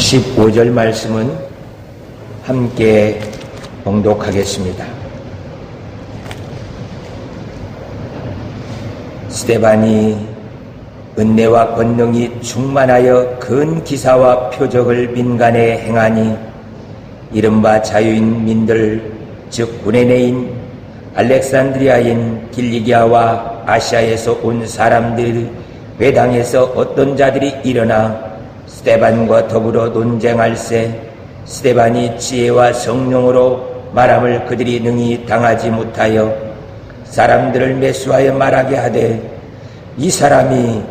15절 말씀은 함께 봉독하겠습니다. 스데반이 은혜와 권능이 충만하여 큰 기사와 표적을 민간에 행하니 이른바 자유인민들 즉 구레네인 알렉산드리아인 길리기아와 아시아에서 온 사람들이 회당에서 어떤 자들이 일어나 스데반과 더불어 논쟁할세 스데반이 지혜와 성령으로 말함을 그들이 능히 당하지 못하여 사람들을 매수하여 말하게 하되 이 사람이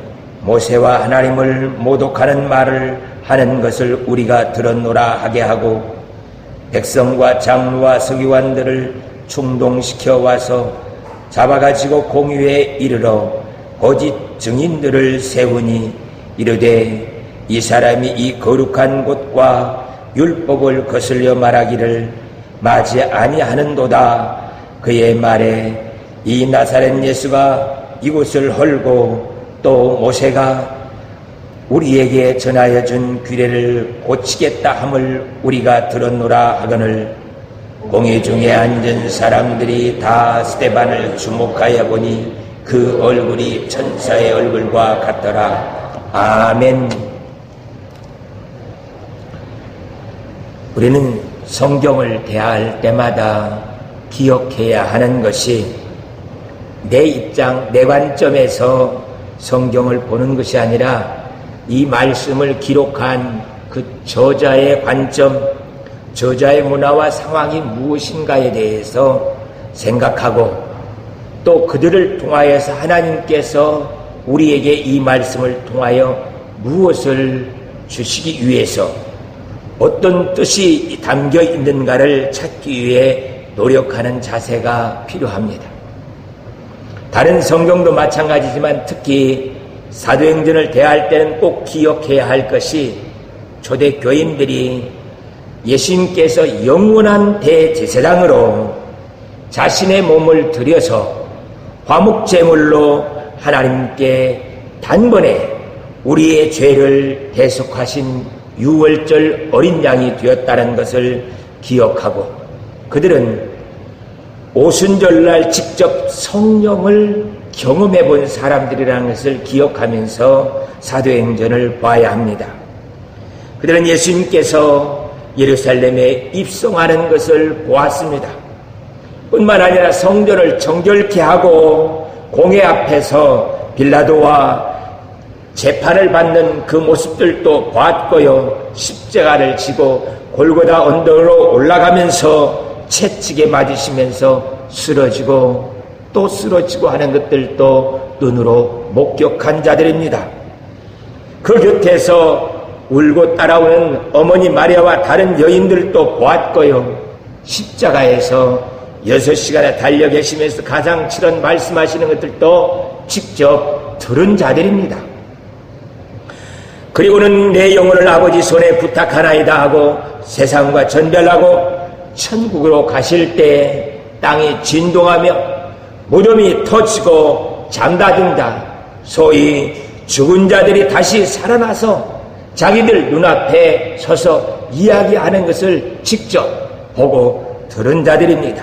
모세와 하나님을 모독하는 말을 하는 것을 우리가 들었노라 하게 하고 백성과 장로와 서기관들을 충동시켜 와서 잡아가지고 공의회에 이르러 거짓 증인들을 세우니 이르되 이 사람이 이 거룩한 곳과 율법을 거슬려 말하기를 마지 아니하는도다. 그의 말에 이 나사렛 예수가 이곳을 헐고 또 모세가 우리에게 전하여 준 규례를 고치겠다 함을 우리가 들었노라 하거늘 공회 중에 앉은 사람들이 다 스데반을 주목하여 보니 그 얼굴이 천사의 얼굴과 같더라. 아멘. 우리는 성경을 대할 때마다 기억해야 하는 것이 내 입장, 내 관점에서 성경을 보는 것이 아니라 이 말씀을 기록한 그 저자의 관점, 저자의 문화와 상황이 무엇인가에 대해서 생각하고 또 그들을 통하여서 하나님께서 우리에게 이 말씀을 통하여 무엇을 주시기 위해서 어떤 뜻이 담겨 있는가를 찾기 위해 노력하는 자세가 필요합니다. 다른 성경도 마찬가지지만 특히 사도행전을 대할 때는 꼭 기억해야 할 것이 초대교인들이 예수님께서 영원한 대제사장으로 자신의 몸을 들여서 화목제물로 하나님께 단번에 우리의 죄를 대속하신 유월절 어린 양이 되었다는 것을 기억하고 그들은 오순절날 직접 성령을 경험해 본 사람들이라는 것을 기억하면서 사도행전을 봐야 합니다. 그들은 예수님께서 예루살렘에 입성하는 것을 보았습니다. 뿐만 아니라 성전을 정결케 하고 공회 앞에서 빌라도와 재판을 받는 그 모습들도 보았고요. 십자가를 지고 골고다 언덕으로 올라가면서 채찍에 맞으시면서 쓰러지고 또 쓰러지고 하는 것들도 눈으로 목격한 자들입니다. 그 곁에서 울고 따라오는 어머니 마리아와 다른 여인들도 보았고요. 십자가에서 6시간에 달려 계시면서 가장칠언 말씀하시는 것들도 직접 들은 자들입니다. 그리고는 내 영혼을 아버지 손에 부탁하나이다 하고 세상과 전별하고 천국으로 가실 때 땅이 진동하며 무덤이 터지고 잠다든다. 소위 죽은 자들이 다시 살아나서 자기들 눈앞에 서서 이야기하는 것을 직접 보고 들은 자들입니다.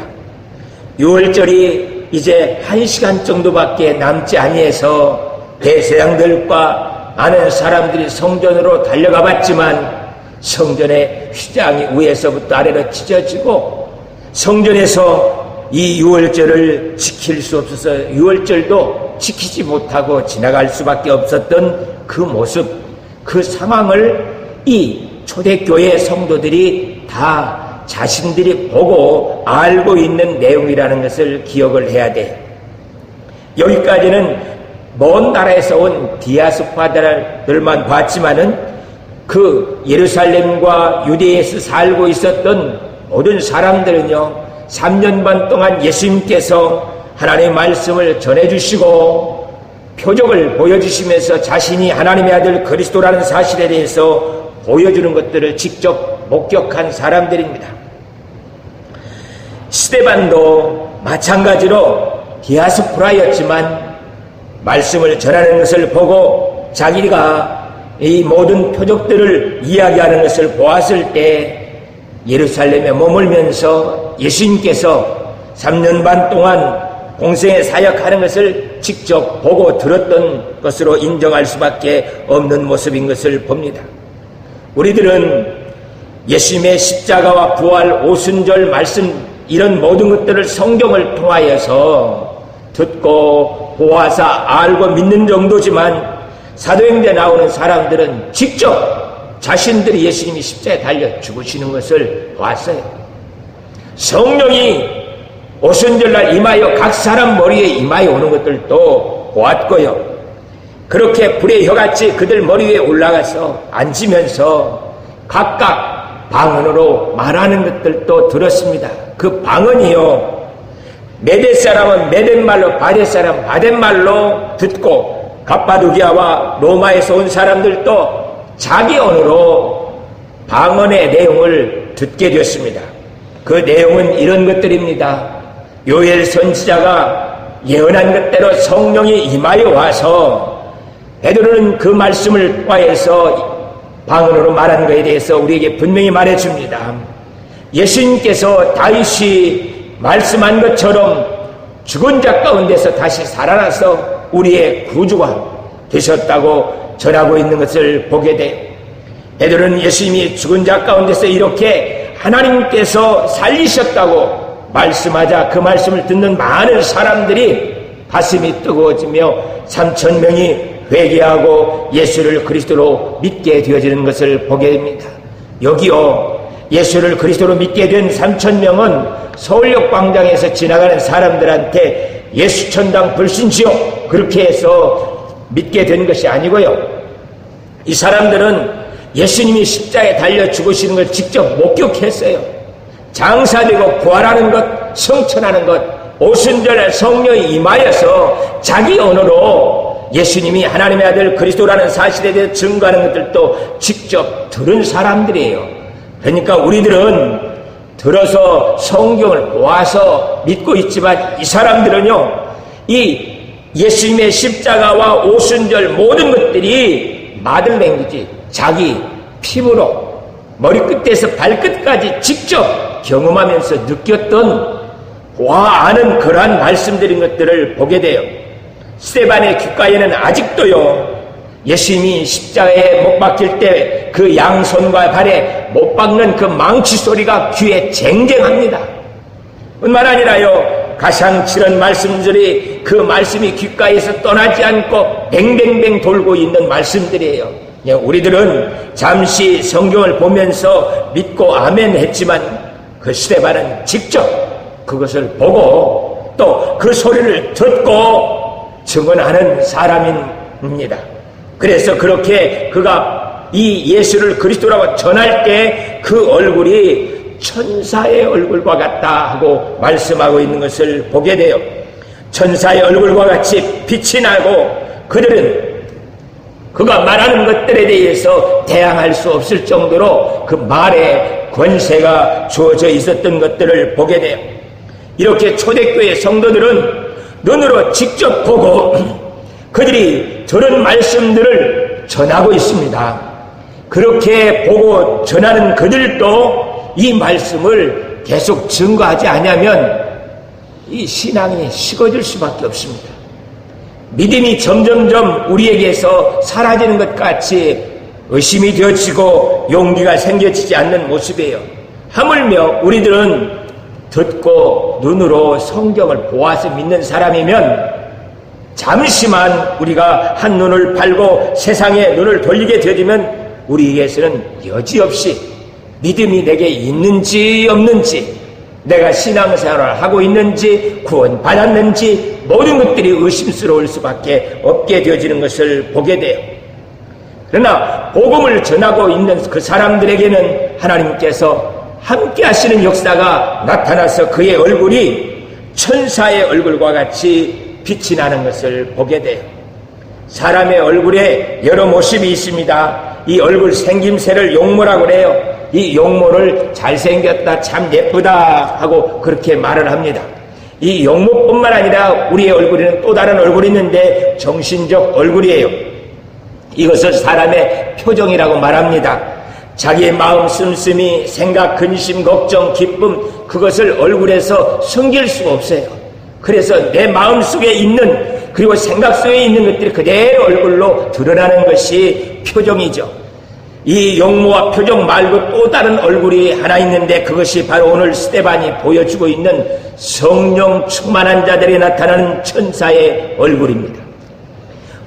유월절이 이제 1시간 정도밖에 남지 아니해서 대제사장들과 많은 사람들이 성전으로 달려가 봤지만 성전의 휘장이 위에서부터 아래로 찢어지고 성전에서 이 유월절을 지킬 수 없어서 유월절도 지키지 못하고 지나갈 수밖에 없었던 그 모습, 그 상황을 이 초대교회 성도들이 다 자신들이 보고 알고 있는 내용이라는 것을 기억을 해야 돼. 여기까지는 먼 나라에서 온 디아스포라들만 봤지만은 그 예루살렘과 유대에서 살고 있었던 모든 사람들은요 3년 반 동안 예수님께서 하나님의 말씀을 전해주시고 표적을 보여주시면서 자신이 하나님의 아들 그리스도라는 사실에 대해서 보여주는 것들을 직접 목격한 사람들입니다. 스데반도 마찬가지로 디아스포라였지만 말씀을 전하는 것을 보고 자기가 이 모든 표적들을 이야기하는 것을 보았을 때 예루살렘에 머물면서 예수님께서 3년 반 동안 공생에 사역하는 것을 직접 보고 들었던 것으로 인정할 수밖에 없는 모습인 것을 봅니다. 우리들은 예수님의 십자가와 부활, 오순절 말씀 이런 모든 것들을 성경을 통하여서 듣고 보아서 알고 믿는 정도지만 사도행전에 나오는 사람들은 직접 자신들이 예수님이 십자가에 달려 죽으시는 것을 보았어요. 성령이 오순절날 임하여 각 사람 머리에 임하여 오는 것들도 보았고요. 그렇게 불의 혀같이 그들 머리 위에 올라가서 앉으면서 각각 방언으로 말하는 것들도 들었습니다. 그 방언이요, 메대 사람은 메덴말로, 바데 사람 바덴말로 듣고 갑바두기아와 로마에서 온 사람들도 자기 언어로 방언의 내용을 듣게 되었습니다. 그 내용은 이런 것들입니다. 요엘 선지자가 예언한 것대로 성령이 임하여 와서 베드로는 그 말씀을 통하여서 방언으로 말한 것에 대해서 우리에게 분명히 말해줍니다. 예수님께서 다윗이 말씀한 것처럼 죽은 자 가운데서 다시 살아나서 우리의 구주가 되셨다고 전하고 있는 것을 보게 돼요. 베드로는 예수님이 죽은 자 가운데서 이렇게 하나님께서 살리셨다고 말씀하자 그 말씀을 듣는 많은 사람들이 가슴이 뜨거워지며 3,000명이 회개하고 예수를 그리스도로 믿게 되어지는 것을 보게 됩니다. 여기요, 예수를 그리스도로 믿게 된 3,000명은 서울역 광장에서 지나가는 사람들한테 예수 천당 불신지요 그렇게 해서 믿게 된 것이 아니고요. 이 사람들은 예수님이 십자가에 달려 죽으시는 걸 직접 목격했어요. 장사되고 부활하는 것, 성천하는 것, 오순절에 성령이 임하여서 자기 언어로 예수님이 하나님의 아들 그리스도라는 사실에 대해 증거하는 것들도 직접 들은 사람들이에요. 그러니까 우리들은 들어서 성경을 보아서 믿고 있지만 이 사람들은요, 이 예수님의 십자가와 오순절 모든 것들이 마들랭귀지 자기 피부로 머리끝에서 발끝까지 직접 경험하면서 느꼈던 와 아는 그러한 말씀드린 것들을 보게 돼요. 스데반의 귓가에는 아직도요, 예수님이 십자가에 못 박힐 때 그 양손과 발에 못 박는 그 망치 소리가 귀에 쟁쟁합니다. 뿐만 아니라요, 가상치른 말씀들이 그 말씀이 귓가에서 떠나지 않고 뱅뱅뱅 돌고 있는 말씀들이에요. 우리들은 잠시 성경을 보면서 믿고 아멘 했지만 그 스데반은 직접 그것을 보고 또 그 소리를 듣고 증언하는 사람입니다. 그래서 그렇게 그가 이 예수를 그리스도라고 전할 때 그 얼굴이 천사의 얼굴과 같다 하고 말씀하고 있는 것을 보게 돼요. 천사의 얼굴과 같이 빛이 나고 그들은 그가 말하는 것들에 대해서 대항할 수 없을 정도로 그 말에 권세가 주어져 있었던 것들을 보게 돼요. 이렇게 초대교회 성도들은 눈으로 직접 보고 그들이 들은 말씀들을 전하고 있습니다. 그렇게 보고 전하는 그들도 이 말씀을 계속 증거하지 않으면 이 신앙이 식어질 수밖에 없습니다. 믿음이 점점점 우리에게서 사라지는 것 같이 의심이 되어지고 용기가 생겨지지 않는 모습이에요. 하물며 우리들은 듣고 눈으로 성경을 보아서 믿는 사람이면 잠시만 우리가 한 눈을 팔고 세상에 눈을 돌리게 되면 우리에게서는 여지없이 믿음이 내게 있는지 없는지, 내가 신앙생활을 하고 있는지 구원받았는지 모든 것들이 의심스러울 수밖에 없게 되어지는 것을 보게 돼요. 그러나 복음을 전하고 있는 그 사람들에게는 하나님께서 함께 하시는 역사가 나타나서 그의 얼굴이 천사의 얼굴과 같이 빛이 나는 것을 보게 돼요. 사람의 얼굴에 여러 모습이 있습니다. 이 얼굴 생김새를 용모라고 그래요. 이 용모를 잘생겼다, 참 예쁘다 하고 그렇게 말을 합니다. 이 용모뿐만 아니라 우리의 얼굴에는 또 다른 얼굴이 있는데 정신적 얼굴이에요. 이것을 사람의 표정이라고 말합니다. 자기의 마음 씀씀이, 생각, 근심, 걱정, 기쁨, 그것을 얼굴에서 숨길 수가 없어요. 그래서 내 마음 속에 있는, 그리고 생각 속에 있는 것들이 그대로 얼굴로 드러나는 것이 표정이죠. 이 용모와 표정 말고 또 다른 얼굴이 하나 있는데, 그것이 바로 오늘 스데반이 보여주고 있는 성령 충만한 자들이 나타나는 천사의 얼굴입니다.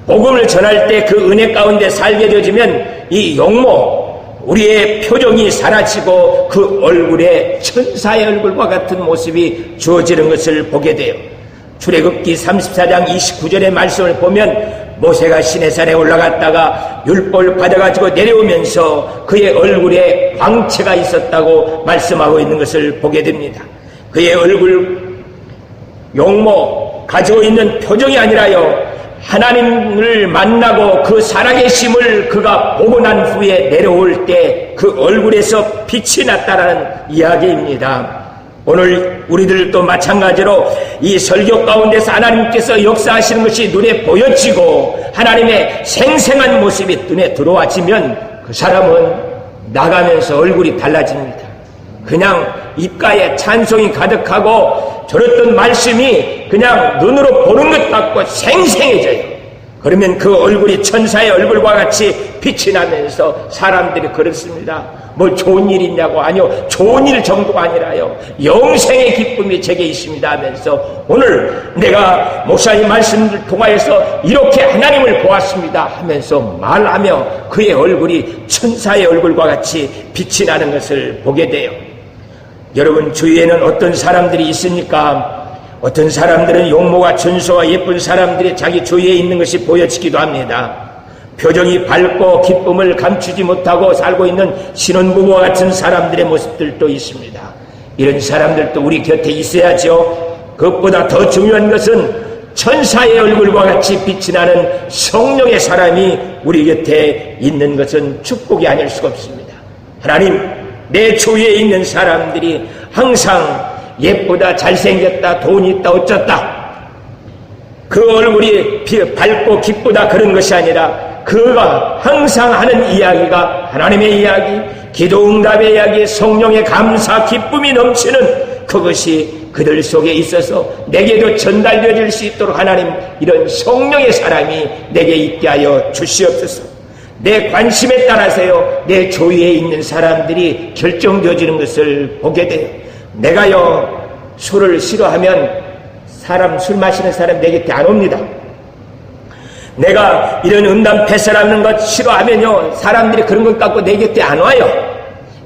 복음을 전할 때 그 은혜 가운데 살게 되어지면 이 용모, 우리의 표정이 사라지고 그 얼굴에 천사의 얼굴과 같은 모습이 주어지는 것을 보게 돼요. 출애굽기 34장 29절의 말씀을 보면 모세가 시내산에 올라갔다가 율법을 받아가지고 내려오면서 그의 얼굴에 광채가 있었다고 말씀하고 있는 것을 보게 됩니다. 그의 얼굴 용모, 가지고 있는 표정이 아니라요, 하나님을 만나고 그 살아계심을 그가 보고 난 후에 내려올 때 그 얼굴에서 빛이 났다라는 이야기입니다. 오늘 우리들도 마찬가지로 이 설교 가운데서 하나님께서 역사하시는 것이 눈에 보여지고 하나님의 생생한 모습이 눈에 들어와지면 그 사람은 나가면서 얼굴이 달라집니다. 그냥 입가에 찬송이 가득하고 들었던 말씀이 그냥 눈으로 보는 것 같고 생생해져요. 그러면 그 얼굴이 천사의 얼굴과 같이 빛이 나면서 사람들이 그렇습니다. 뭐 좋은 일 있냐고. 아니요, 좋은 일 정도가 아니라요, 영생의 기쁨이 제게 있습니다 하면서 오늘 내가 목사님 말씀을 통하여서 이렇게 하나님을 보았습니다 하면서 말하며 그의 얼굴이 천사의 얼굴과 같이 빛이 나는 것을 보게 돼요. 여러분 주위에는 어떤 사람들이 있습니까? 어떤 사람들은 용모가 준수와 예쁜 사람들이 자기 주위에 있는 것이 보여지기도 합니다. 표정이 밝고 기쁨을 감추지 못하고 살고 있는 신혼부부와 같은 사람들의 모습들도 있습니다. 이런 사람들도 우리 곁에 있어야죠. 그것보다 더 중요한 것은 천사의 얼굴과 같이 빛이 나는 성령의 사람이 우리 곁에 있는 것은 축복이 아닐 수가 없습니다. 하나님, 내 주위에 있는 사람들이 항상 예쁘다, 잘생겼다, 돈이 있다, 어쩌다, 그 얼굴이 밝고 기쁘다 그런 것이 아니라 그가 항상 하는 이야기가 하나님의 이야기, 기도응답의 이야기, 성령의 감사, 기쁨이 넘치는 그것이 그들 속에 있어서 내게도 전달되어질 수 있도록 하나님, 이런 성령의 사람이 내게 있게 하여 주시옵소서. 내 관심에 따라서요, 내 주위에 있는 사람들이 결정되어지는 것을 보게 돼요. 내가요, 술을 싫어하면 술 마시는 사람 내 곁에 안 옵니다. 내가 이런 음담패설하는 것 싫어하면요, 사람들이 그런 것 갖고 내 곁에 안 와요.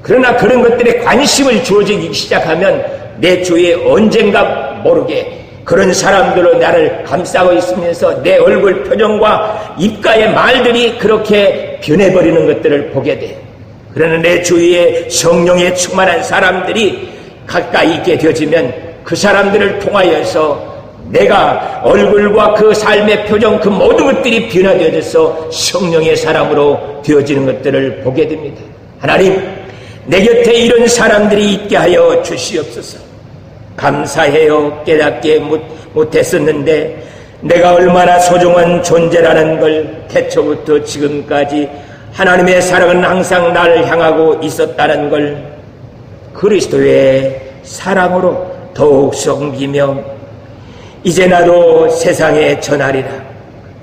그러나 그런 것들에 관심을 주어지기 시작하면 내 주위에 언젠가 모르게 그런 사람들로 나를 감싸고 있으면서 내 얼굴 표정과 입가의 말들이 그렇게 변해버리는 것들을 보게 돼요. 그러나 내 주위에 성령에 충만한 사람들이 가까이 있게 되어지면 그 사람들을 통하여서 내가 얼굴과 그 삶의 표정, 그 모든 것들이 변화되어져서 성령의 사람으로 되어지는 것들을 보게 됩니다. 하나님, 내 곁에 이런 사람들이 있게 하여 주시옵소서. 감사해요. 깨닫게 못했었는데 내가 얼마나 소중한 존재라는 걸 태초부터 지금까지 하나님의 사랑은 항상 나를 향하고 있었다는 걸 그리스도의 사랑으로 더욱 섬기며 이제 나도 세상에 전하리라.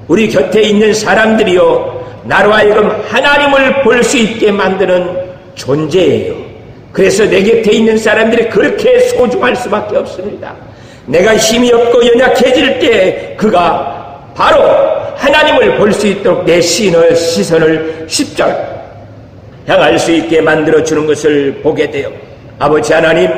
우리 곁에 있는 사람들이요, 나로 하여금 하나님을 볼 수 있게 만드는 존재예요. 그래서 내 곁에 있는 사람들이 그렇게 소중할 수밖에 없습니다. 내가 힘이 없고 연약해질 때 그가 바로 하나님을 볼 수 있도록 내 시선을 십자가 향할 수 있게 만들어주는 것을 보게 돼요. 아버지 하나님,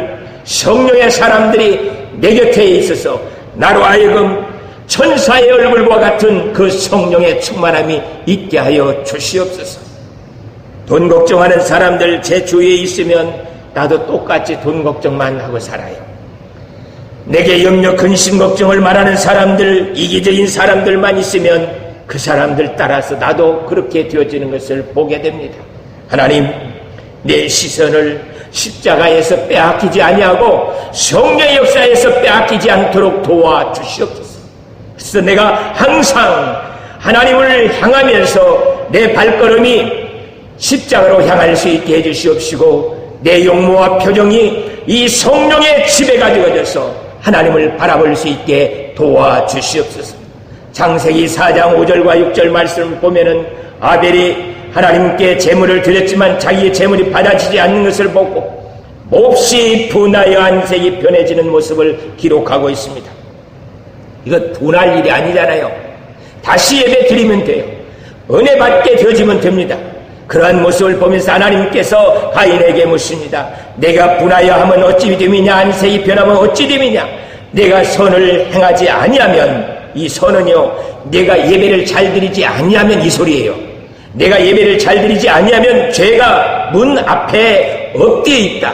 성령의 사람들이 내 곁에 있어서 나로 하여금 천사의 얼굴과 같은 그 성령의 충만함이 있게 하여 주시옵소서. 돈 걱정하는 사람들 제 주위에 있으면 나도 똑같이 돈 걱정만 하고 살아요. 내게 염려, 근심, 걱정을 말하는 사람들, 이기적인 사람들만 있으면 그 사람들 따라서 나도 그렇게 되어지는 것을 보게 됩니다. 하나님, 내 시선을 십자가에서 빼앗기지 아니하고 성령의 역사에서 빼앗기지 않도록 도와주시옵소서. 그래서 내가 항상 하나님을 향하면서 내 발걸음이 십자가로 향할 수 있게 해주시옵시고 내 용모와 표정이 이 성령의 지배 가져가져서 하나님을 바라볼 수 있게 도와주시옵소서. 창세기 4장 5절과 6절 말씀을 보면은 아벨이 하나님께 제물을 드렸지만 자기의 제물이 받아지지 않는 것을 보고 몹시 분하여 안색이 변해지는 모습을 기록하고 있습니다. 이거 분할 일이 아니잖아요. 다시 예배 드리면 돼요. 은혜 받게 되어지면 됩니다. 그러한 모습을 보면서 하나님께서 가인에게 묻습니다. 내가 분하여 하면 어찌 됨이냐, 안색이 변하면 어찌 됨이냐. 내가 선을 행하지 아니하면, 이 선은요, 내가 예배를 잘 드리지 아니하면 이 소리예요. 내가 예배를 잘 드리지 아니하면 죄가 문 앞에 엎드려 있다.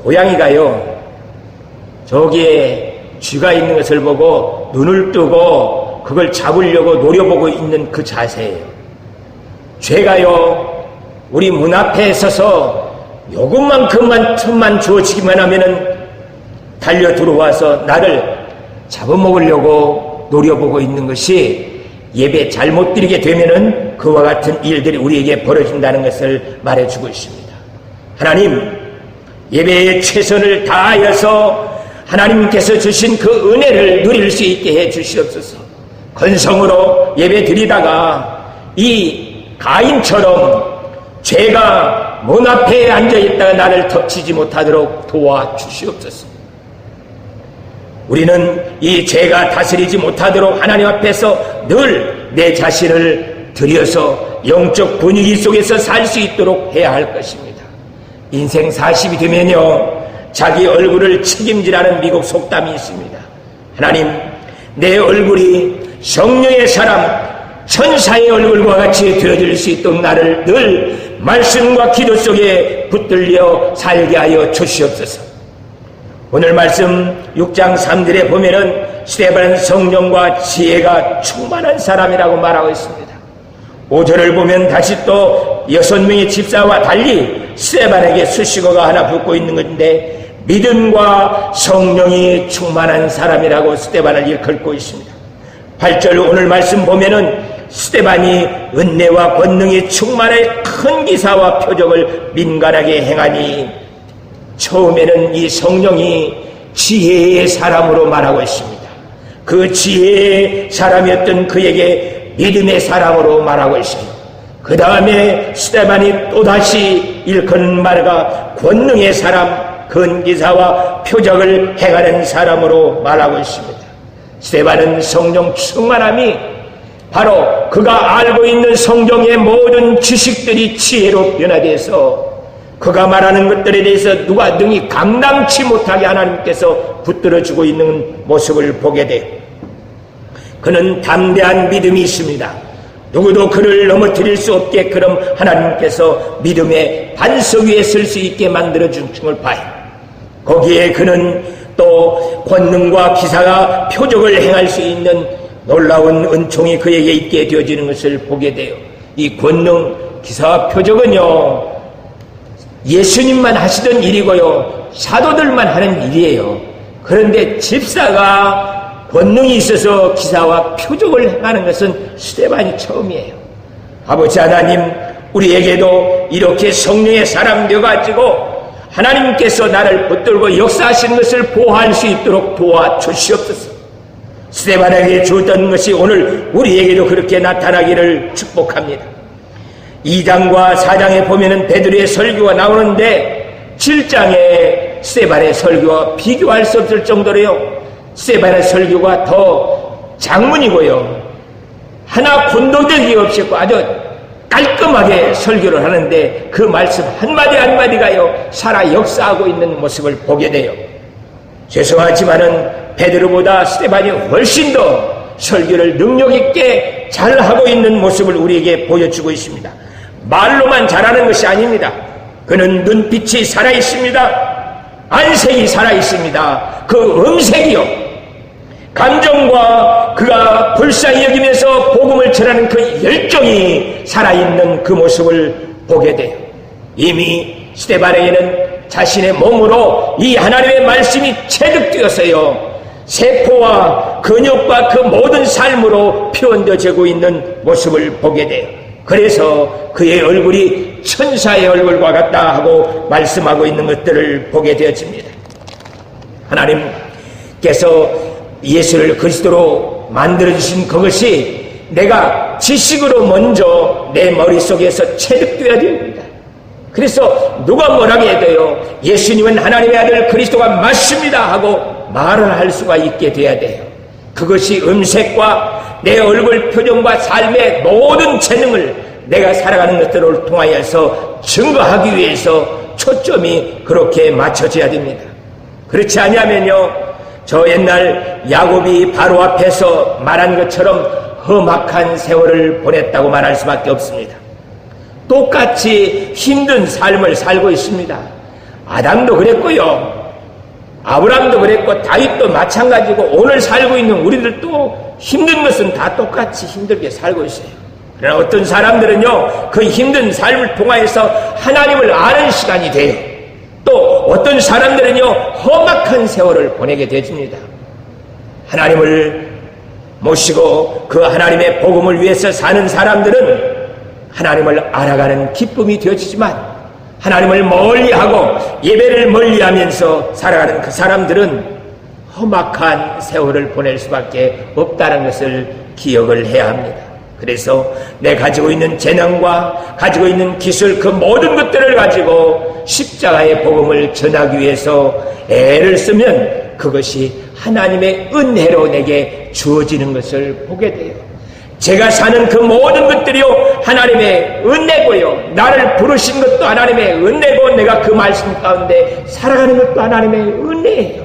고양이가요, 저기에 쥐가 있는 것을 보고 눈을 뜨고 그걸 잡으려고 노려보고 있는 그 자세예요. 죄가요, 우리 문 앞에 서서 요것만큼만 틈만 주어지기만 하면은 달려 들어와서 나를 잡아먹으려고 노려보고 있는 것이, 예배 잘못 드리게 되면은 그와 같은 일들이 우리에게 벌어진다는 것을 말해주고 있습니다. 하나님, 예배에 최선을 다하여서 하나님께서 주신 그 은혜를 누릴 수 있게 해 주시옵소서. 건성으로 예배 드리다가 이 가인처럼 죄가 문 앞에 앉아있다가 나를 덮치지 못하도록 도와주시옵소서. 우리는 이 죄가 다스리지 못하도록 하나님 앞에서 늘 내 자신을 들여서 영적 분위기 속에서 살 수 있도록 해야 할 것입니다. 인생 40이 되면요, 자기 얼굴을 책임지라는 미국 속담이 있습니다. 하나님, 내 얼굴이 성령의 사람, 천사의 얼굴과 같이 되어질 수 있도록 나를 늘 말씀과 기도 속에 붙들려 살게 하여 주시옵소서. 오늘 말씀 6장 3절에 보면은 스데반은 성령과 지혜가 충만한 사람이라고 말하고 있습니다. 5절을 보면 다시 또 6명의 집사와 달리 스데반에게 수식어가 하나 붙고 있는 건데, 믿음과 성령이 충만한 사람이라고 스데반을 일컬고 있습니다. 8절 오늘 말씀 보면은 스데반이 은혜와 권능이 충만해 큰 기사와 표적을 민간하게 행하니, 처음에는 이 성령이 지혜의 사람으로 말하고 있습니다. 그 지혜의 사람이었던 그에게 믿음의 사람으로 말하고 있어요. 그 다음에 스데반이 또다시 일컫는 말과 권능의 사람, 근기사와 표적을 행하는 사람으로 말하고 있습니다. 스데반은 성령 충만함이 바로 그가 알고 있는 성경의 모든 지식들이 지혜로 변화돼서 그가 말하는 것들에 대해서 누가 능히 감당치 못하게 하나님께서 붙들어주고 있는 모습을 보게 돼요. 그는 담대한 믿음이 있습니다. 누구도 그를 넘어뜨릴 수 없게 그럼 하나님께서 믿음의 반석 위에 설 수 있게 만들어준 걸 봐요. 거기에 그는 또 권능과 기사가 표적을 행할 수 있는 놀라운 은총이 그에게 있게 되어지는 것을 보게 돼요. 이 권능, 기사와 표적은요, 예수님만 하시던 일이고요, 사도들만 하는 일이에요. 그런데 집사가 권능이 있어서 기사와 표적을 행하는 것은 스데반이 처음이에요. 아버지 하나님, 우리에게도 이렇게 성령의 사람 되어가지고 하나님께서 나를 붙들고 역사하시는 것을 보호할 수 있도록 도와주시옵소서. 스데반에게 주었던 것이 오늘 우리에게도 그렇게 나타나기를 축복합니다. 2장과 4장에 보면은 베드로의 설교가 나오는데 7장에 스데반의 설교와 비교할 수 없을 정도로요, 스데반의 설교가 더 장문이고요, 하나 곤도적이 없었고 아주 깔끔하게 설교를 하는데 그 말씀 한마디 한마디가요 살아 역사하고 있는 모습을 보게 돼요. 죄송하지만은 베드로보다 스데반이 훨씬 더 설교를 능력 있게 잘하고 있는 모습을 우리에게 보여주고 있습니다. 말로만 잘하는 것이 아닙니다. 그는 눈빛이 살아있습니다. 안색이 살아있습니다. 그 음색이요, 감정과 그가 불쌍히 여기면서 복음을 전하는 그 열정이 살아있는 그 모습을 보게 돼요. 이미 스데반에게는 자신의 몸으로 이 하나님의 말씀이 체득되었어요. 세포와 근육과 그 모든 삶으로 표현되어지고 있는 모습을 보게 돼요. 그래서 그의 얼굴이 천사의 얼굴과 같다 하고 말씀하고 있는 것들을 보게 되어집니다. 하나님께서 예수를 그리스도로 만들어주신 그것이 내가 지식으로 먼저 내 머릿속에서 체득되어야 됩니다. 그래서 누가 뭐라게 해도요, 예수님은 하나님의 아들 그리스도가 맞습니다 하고 말을 할 수가 있게 돼야 돼요. 그것이 음색과 내 얼굴 표정과 삶의 모든 재능을 내가 살아가는 것들을 통하여서 증거하기 위해서 초점이 그렇게 맞춰져야 됩니다. 그렇지 않으면요, 저 옛날 야곱이 바로 앞에서 말한 것처럼 험악한 세월을 보냈다고 말할 수밖에 없습니다. 똑같이 힘든 삶을 살고 있습니다. 아담도 그랬고요, 아브라함도 그랬고, 다윗도 마찬가지고, 오늘 살고 있는 우리들도 힘든 것은 다 똑같이 힘들게 살고 있어요. 그러나 어떤 사람들은요, 그 힘든 삶을 통하여서 하나님을 아는 시간이 돼요. 또 어떤 사람들은요, 험악한 세월을 보내게 되집니다. 하나님을 모시고 그 하나님의 복음을 위해서 사는 사람들은 하나님을 알아가는 기쁨이 되어지지만, 하나님을 멀리하고 예배를 멀리하면서 살아가는 그 사람들은 험악한 세월을 보낼 수밖에 없다는 것을 기억을 해야 합니다. 그래서 내 가지고 있는 재능과 가지고 있는 기술, 그 모든 것들을 가지고 십자가의 복음을 전하기 위해서 애를 쓰면 그것이 하나님의 은혜로 내게 주어지는 것을 보게 돼요. 제가 사는 그 모든 것들이요, 하나님의 은혜고요, 나를 부르신 것도 하나님의 은혜고, 내가 그 말씀 가운데 살아가는 것도 하나님의 은혜예요.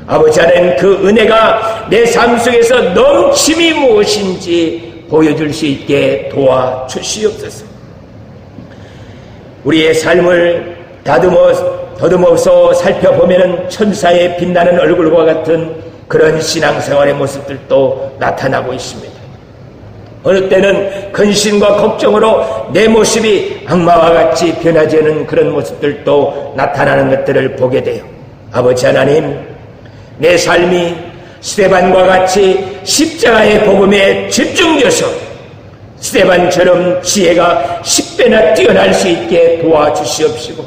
아버지 하나님, 그 은혜가 내 삶 속에서 넘침이 무엇인지 보여줄 수 있게 도와주시옵소서. 우리의 삶을 더듬어서 살펴보면 천사의 빛나는 얼굴과 같은 그런 신앙생활의 모습들도 나타나고 있습니다. 어느 때는 근심과 걱정으로 내 모습이 악마와 같이 변하지 않은 그런 모습들도 나타나는 것들을 보게 돼요. 아버지 하나님, 내 삶이 스데반과 같이 십자가의 복음에 집중되어서 스데반처럼 지혜가 10배나 뛰어날 수 있게 도와주시옵시고,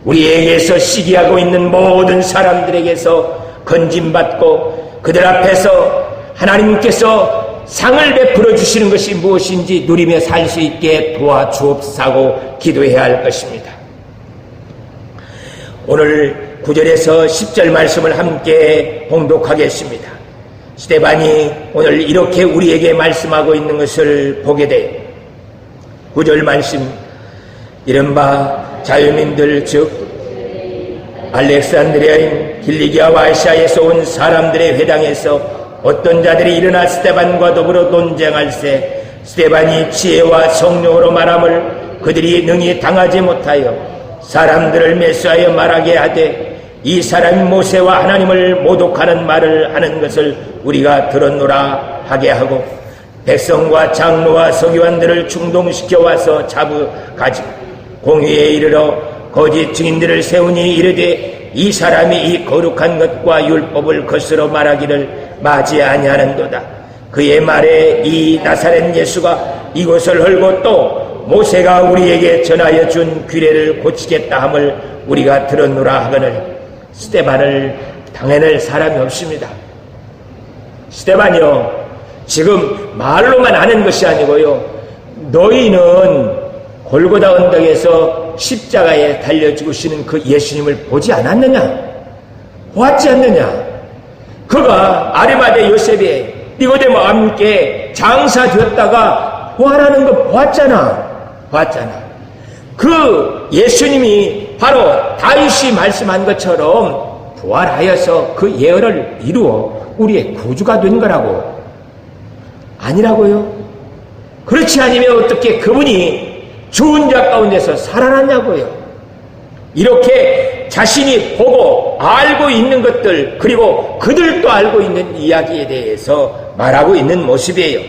우리에게서 시기하고 있는 모든 사람들에게서 건짐받고 그들 앞에서 하나님께서 상을 베풀어 주시는 것이 무엇인지 누리며 살 수 있게 도와주옵사고 기도해야 할 것입니다. 오늘 9절에서 10절 말씀을 함께 봉독하겠습니다. 스데반이 오늘 이렇게 우리에게 말씀하고 있는 것을 보게 돼요. 9절 말씀, 이른바 자유민들 즉 알렉산드리아인 길리기아와 아시아에서 온 사람들의 회당에서 어떤 자들이 일어나 스데반과 더불어 논쟁할세, 스데반이 지혜와 성령으로 말함을 그들이 능히 당하지 못하여 사람들을 매수하여 말하게 하되, 이 사람이 모세와 하나님을 모독하는 말을 하는 것을 우리가 들었노라 하게 하고, 백성과 장로와 서기관들을 충동시켜 와서 가지고 공회에 이르러 거짓 증인들을 세우니 이르되, 이 사람이 이 거룩한 것과 율법을 거스러 말하기를 맞이 아니하는도다. 그의 말에 이 나사렛 예수가 이곳을 헐고 또 모세가 우리에게 전하여 준 규례를 고치겠다 함을 우리가 들었노라 하거늘, 스데반을 당해낼 사람이 없습니다. 스데반이요, 지금 말로만 하는 것이 아니고요, 너희는 골고다 언덕에서 십자가에 달려 죽으시는 그 예수님을 보지 않았느냐? 보았지 않느냐? 그가 아리마대 요셉의 니고데모와 함께 장사되었다가 부활하는 거 보았잖아. 그 예수님이 바로 다윗이 말씀한 것처럼 부활하여서 그 예언을 이루어 우리의 구주가 된 거라고. 아니라고요? 그렇지 않으면 어떻게 그분이 죽은 자 가운데서 살아났냐고요? 이렇게 자신이 보고 알고 있는 것들, 그리고 그들도 알고 있는 이야기에 대해서 말하고 있는 모습이에요.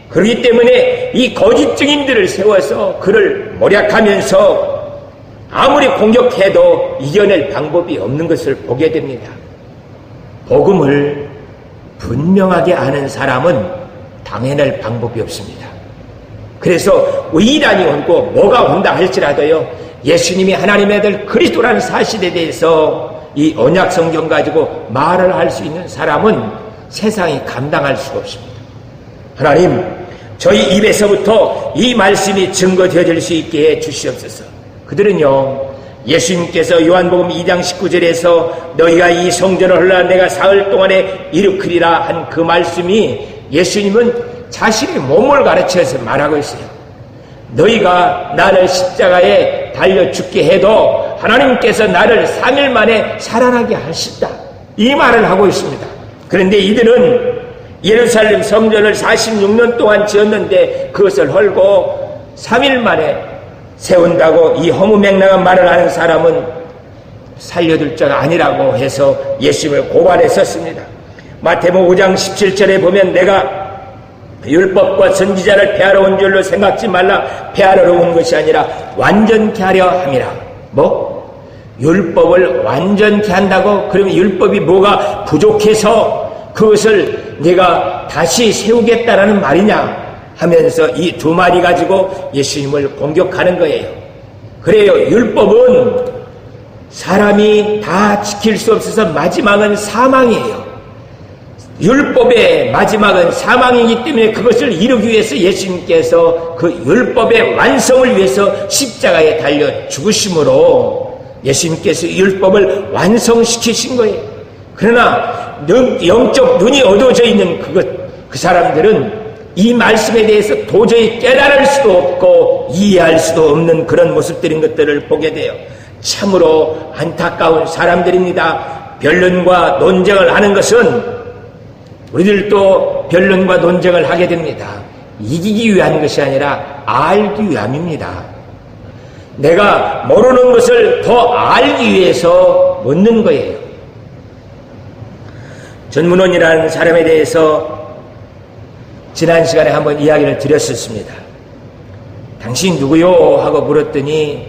그렇기 때문에 이 거짓 증인들을 세워서 그를 모략하면서 아무리 공격해도 이겨낼 방법이 없는 것을 보게 됩니다. 복음을 분명하게 아는 사람은 당해낼 방법이 없습니다. 그래서 의란이 오고 뭐가 온다 할지라도요, 예수님이 하나님의 아들 그리스도라는 사실에 대해서 이 언약 성경 가지고 말을 할 수 있는 사람은 세상이 감당할 수가 없습니다. 하나님, 저희 입에서부터 이 말씀이 증거되어질 수 있게 해 주시옵소서. 그들은요, 예수님께서 요한복음 2장 19절에서 너희가 이 성전을 헐라 내가 사흘 동안에 일으키리라 한 그 말씀이 예수님은 자신의 몸을 가르쳐서 말하고 있어요. 너희가 나를 십자가에 달려 죽게 해도 하나님께서 나를 3일 만에 살아나게 하신다, 이 말을 하고 있습니다. 그런데 이들은 예루살렘 성전을 46년 동안 지었는데 그것을 헐고 3일 만에 세운다고 이 허무맹랑한 말을 하는 사람은 살려둘 자가 아니라고 해서 예수님을 고발했었습니다. 마태복음 5장 17절에 보면 내가 율법과 선지자를 폐하러 온 줄로 생각지 말라. 폐하러 온 것이 아니라 완전케 하려 함이라. 뭐? 율법을 완전케 한다고? 그러면 율법이 뭐가 부족해서 그것을 내가 다시 세우겠다라는 말이냐 하면서 이 두 마리 가지고 예수님을 공격하는 거예요. 그래요, 율법은 사람이 다 지킬 수 없어서 마지막은 사망이에요. 율법의 마지막은 사망이기 때문에 그것을 이루기 위해서 예수님께서 그 율법의 완성을 위해서 십자가에 달려 죽으심으로 예수님께서 율법을 완성시키신 거예요. 그러나 영적 눈이 어두워져 있는 그 사람들은 이 말씀에 대해서 도저히 깨달을 수도 없고 이해할 수도 없는 그런 모습들인 것들을 보게 돼요. 참으로 안타까운 사람들입니다. 변론과 논쟁을 하는 것은 우리들도 변론과 논쟁을 하게 됩니다. 이기기 위한 것이 아니라 알기 위함입니다. 내가 모르는 것을 더 알기 위해서 묻는 거예요. 전문원이라는 사람에 대해서 지난 시간에 한번 이야기를 드렸었습니다. 당신 누구요? 하고 물었더니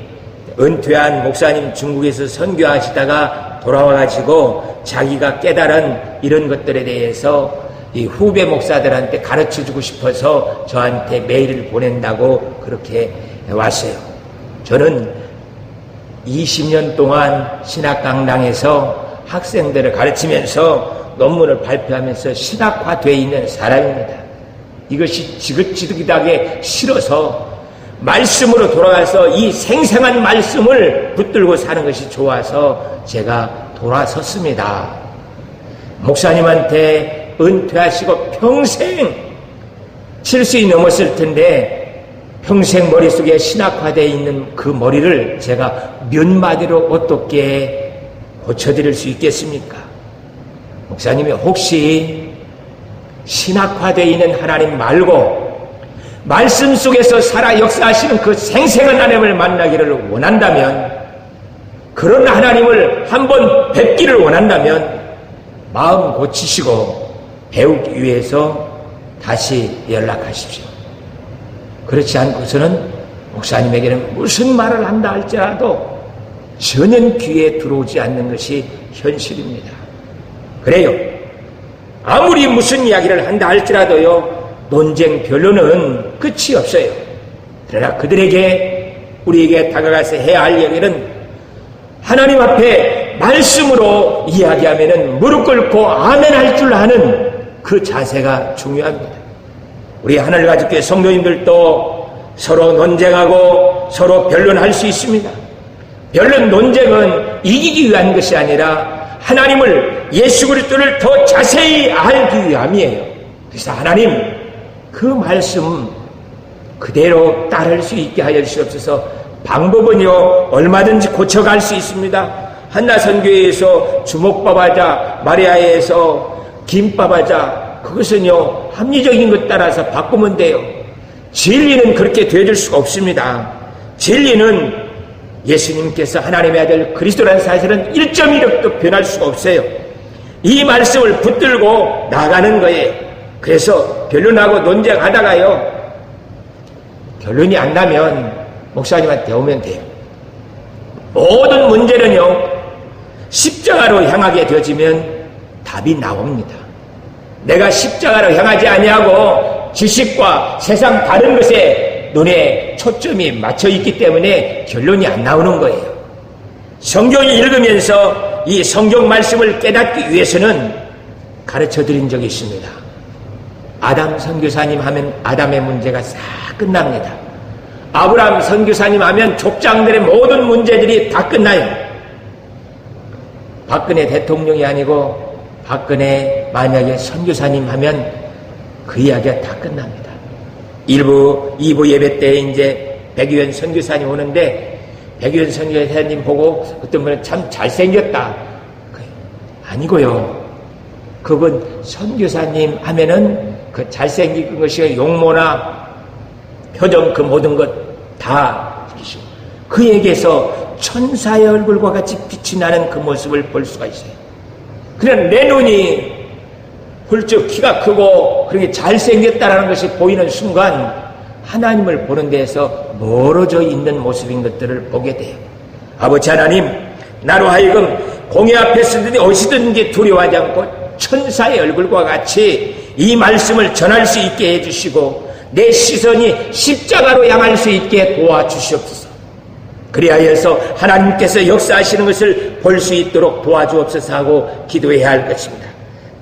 은퇴한 목사님, 중국에서 선교하시다가 돌아와가지고 자기가 깨달은 이런 것들에 대해서 이 후배 목사들한테 가르쳐주고 싶어서 저한테 메일을 보낸다고 그렇게 왔어요. 저는 20년 동안 신학강당에서 학생들을 가르치면서 논문을 발표하면서 신학화되어 있는 사람입니다. 이것이 지긋지긋하게 싫어서 말씀으로 돌아가서 이 생생한 말씀을 붙들고 사는 것이 좋아서 제가 돌아섰습니다. 목사님한테 은퇴하시고 평생 70이 넘었을 텐데 평생 머릿속에 신학화되어 있는 그 머리를 제가 몇 마디로 어떻게 고쳐드릴 수 있겠습니까? 목사님이 혹시 신학화되어 있는 하나님 말고 말씀 속에서 살아 역사하시는 그 생생한 하나님을 만나기를 원한다면, 그런 하나님을 한번 뵙기를 원한다면 마음 고치시고 배우기 위해서 다시 연락하십시오. 그렇지 않고서는 목사님에게는 무슨 말을 한다 할지라도 전혀 귀에 들어오지 않는 것이 현실입니다. 그래요, 아무리 무슨 이야기를 한다 할지라도요, 논쟁 변론은 끝이 없어요. 그러나 그들에게, 우리에게 다가가서 해야 할 얘기는 하나님 앞에 말씀으로 이야기하면은 무릎 꿇고 아멘 할 줄 아는 그 자세가 중요합니다. 우리 하늘가족교회 성도님들도 서로 논쟁하고 서로 변론할 수 있습니다. 변론 논쟁은 이기기 위한 것이 아니라 하나님을, 예수 그리스도를 더 자세히 알기 위함이에요. 그래서 하나님, 그 말씀 그대로 따를 수 있게 하여 주시옵소서. 방법은요, 얼마든지 고쳐갈 수 있습니다. 한나선교회에서 주먹밥하자, 마리아에서 김밥하자, 그것은요, 합리적인 것 따라서 바꾸면 돼요. 진리는 그렇게 되어줄 수가 없습니다. 진리는 예수님께서 하나님의 아들 그리스도라는 사실은 1.1획도 변할 수가 없어요. 이 말씀을 붙들고 나가는 거예요. 그래서 변론하고 논쟁하다가요, 결론이 안 나면 목사님한테 오면 돼요. 모든 문제는요, 십자가로 향하게 되어지면 답이 나옵니다. 내가 십자가로 향하지 아니하고 지식과 세상 다른 것에 눈에 초점이 맞춰 있기 때문에 결론이 안 나오는 거예요. 성경을 읽으면서 이 성경 말씀을 깨닫기 위해서는 가르쳐 드린 적이 있습니다. 아담 선교사님 하면 아담의 문제가 싹 끝납니다. 아브라함 선교사님 하면 족장들의 모든 문제들이 다 끝나요. 박근혜 대통령이 아니고 박근혜 만약에 선교사님 하면 그 이야기가 다 끝납니다. 2부 예배 때 이제 백의원 선교사님 오는데 백의원 선교사님 보고 어떤 분은 참 잘생겼다. 아니고요. 그분 선교사님 하면은 그 잘생긴 것이 용모나 표정 그 모든 것 다 그에게서 천사의 얼굴과 같이 빛이 나는 그 모습을 볼 수가 있어요. 그냥 내 눈이 훌쩍 키가 크고 그렇게 잘생겼다라는 것이 보이는 순간 하나님을 보는 데에서 멀어져 있는 모습인 것들을 보게 돼요. 아버지 하나님, 나로 하여금 공회 앞에 서든지 어디든지 두려워하지 않고 천사의 얼굴과 같이 이 말씀을 전할 수 있게 해주시고 내 시선이 십자가로 향할 수 있게 도와주시옵소서. 그리하여서 하나님께서 역사하시는 것을 볼 수 있도록 도와주옵소서 하고 기도해야 할 것입니다.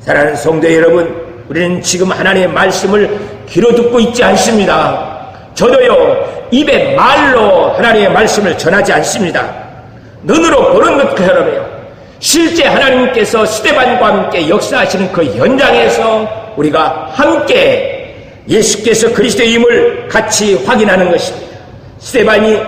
사랑하는 성도 여러분, 우리는 지금 하나님의 말씀을 귀로 듣고 있지 않습니다. 저도요, 입에 말로 하나님의 말씀을 전하지 않습니다. 눈으로 보는 것처럼요. 실제 하나님께서 스데반과 함께 역사하시는 그 현장에서 우리가 함께 예수께서 그리스도임을 같이 확인하는 것입니다. 스데반이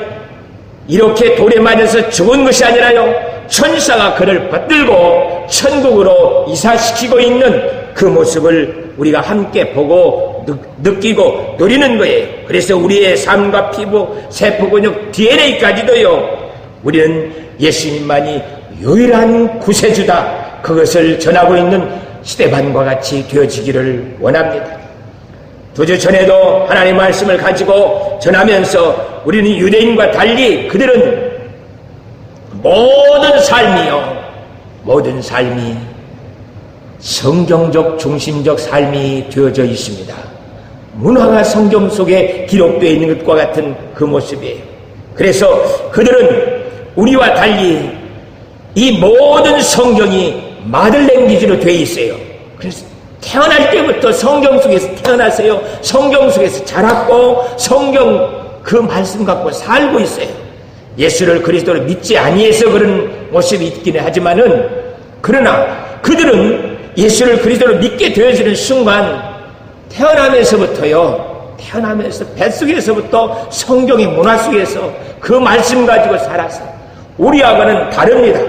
이렇게 돌에 맞아서 죽은 것이 아니라요, 천사가 그를 받들고 천국으로 이사시키고 있는 그 모습을 우리가 함께 보고 느끼고 누리는 거예요. 그래서 우리의 삶과 피부, 세포 근육, DNA까지도요, 우리는 예수님만이 유일한 구세주다, 그것을 전하고 있는 스데반과 같이 되어지기를 원합니다. 2주 전에도 하나님의 말씀을 가지고 전하면서 우리는 유대인과 달리 그들은 모든 삶이 성경적 중심적 삶이 되어져 있습니다. 문화가 성경 속에 기록되어 있는 것과 같은 그 모습이에요. 그래서 그들은 우리와 달리 이 모든 성경이 마들랭귀지로 되어 있어요. 그래서 태어날 때부터 성경 속에서 태어났어요. 성경 속에서 자랐고 성경 그 말씀 갖고 살고 있어요. 예수를 그리스도를 믿지 아니해서 그런 모습이 있기는 하지만은, 그러나 그들은 예수를 그리스도를 믿게 되어지는 순간 태어나면서 뱃속에서부터 성경의 문화 속에서 그 말씀 가지고 살았어요. 우리하고는 다릅니다.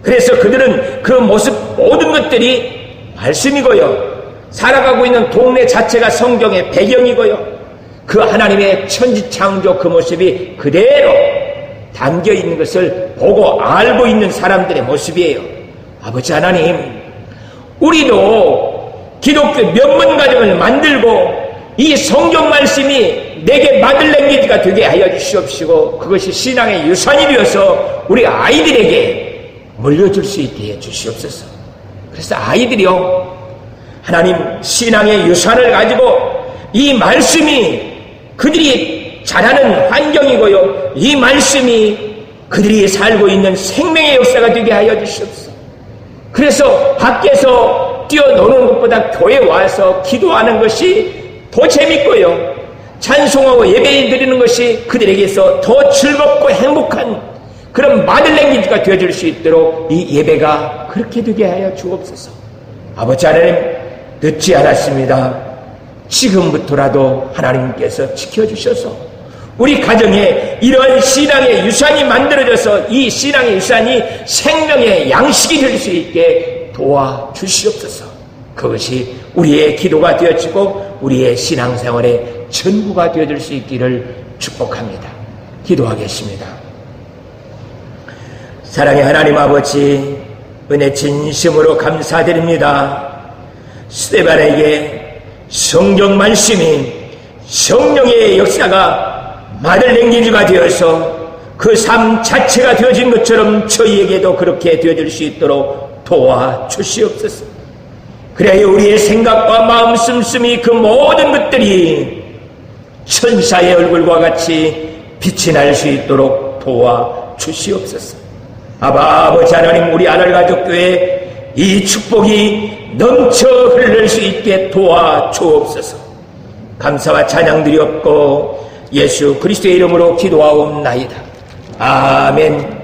그래서 그들은 그 모습 모든 것들이 말씀이고요, 살아가고 있는 동네 자체가 성경의 배경이고요, 그 하나님의 천지창조 그 모습이 그대로 담겨 있는 것을 보고 알고 있는 사람들의 모습이에요. 아버지 하나님, 우리도 기독교 명문 가정을 만들고 이 성경 말씀이 내게 마들랭귀지가 되게 하여 주시옵시고 그것이 신앙의 유산이 되어서 우리 아이들에게 물려줄 수 있게 해 주시옵소서. 그래서 아이들이요, 하나님 신앙의 유산을 가지고 이 말씀이 그들이 자라는 환경이고요, 이 말씀이 그들이 살고 있는 생명의 역사가 되게 하여 주시옵소서. 그래서 밖에서 뛰어노는 것보다 교회 와서 기도하는 것이 더 재밌고요, 찬송하고 예배 드리는 것이 그들에게서 더 즐겁고 행복한 그런 마들랭귀지가 되어줄 수 있도록 이 예배가 그렇게 되게 하여 주옵소서. 아버지 하나님, 늦지 않았습니다. 지금부터라도 하나님께서 지켜주셔서 우리 가정에 이러한 신앙의 유산이 만들어져서 이 신앙의 유산이 생명의 양식이 될 수 있게 도와주시옵소서. 그것이 우리의 기도가 되어지고 우리의 신앙생활의 전부가 되어질 수 있기를 축복합니다. 기도하겠습니다. 사랑의 하나님 아버지, 은혜 진심으로 감사드립니다. 스데반에게 성경 말씀이 성령의 역사가 마들랭귀지가 되어서 그 삶 자체가 되어진 것처럼 저희에게도 그렇게 되어질 수 있도록 도와주시옵소서. 그래야 우리의 생각과 마음 씀씀이 그 모든 것들이 천사의 얼굴과 같이 빛이 날 수 있도록 도와주시옵소서. 아버지 하나님, 우리 아날가족교회 이 축복이 넘쳐 흐를 수 있게 도와주옵소서. 감사와 찬양 드리옵고 예수 그리스도의 이름으로 기도하옵나이다. 아멘.